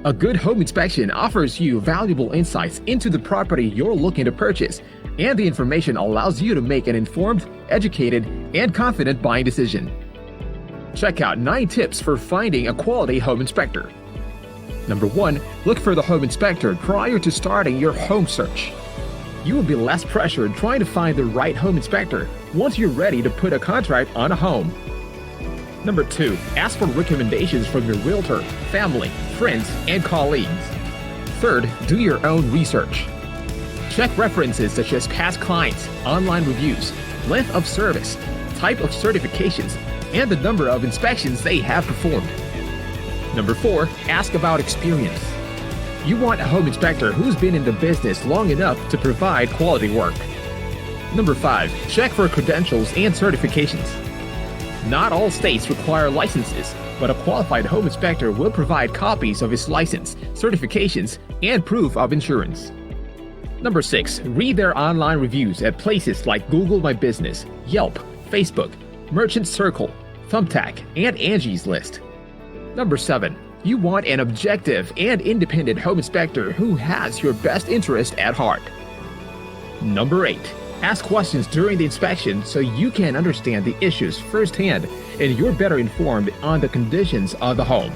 A good home inspection offers you valuable insights into the property you're looking to purchase, and the information allows you to make an informed, educated, and confident buying decision. Check out 9 tips for finding a quality home inspector. Number 1. Look for the home inspector prior to starting your home search. You will be less pressured trying to find the right home inspector once you're ready to put a contract on a home. Number 2. Ask for recommendations from your realtor, family, friends, and colleagues. Third, do your own research. Check references such as past clients, online reviews, length of service, type of certifications, and the number of inspections they have performed. Number 4. Ask about experience. You want a home inspector who's been in the business long enough to provide quality work. Number 5. Check for credentials and certifications. Not all states require licenses, but a qualified home inspector will provide copies of his license, certifications, and proof of insurance. Number 6. Read their online reviews at places like Google My Business, Yelp, Facebook, Merchant Circle, Thumbtack, and Angie's List. Number 7. You want an objective and independent home inspector who has your best interest at heart. Number 8. Ask questions during the inspection so you can understand the issues firsthand and you're better informed on the conditions of the home.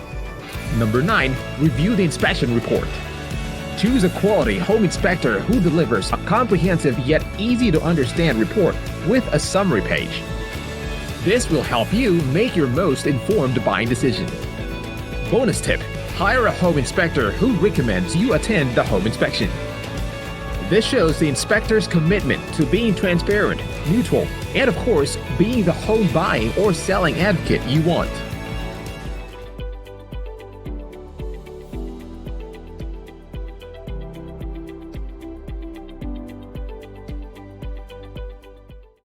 Number 9. Review the inspection report. Choose a quality home inspector who delivers a comprehensive yet easy to understand report with a summary page. This will help you make your most informed buying decision. Bonus tip: hire a home inspector who recommends you attend the home inspection. This shows the inspector's commitment to being transparent, neutral, and of course, being the home buying or selling advocate you want.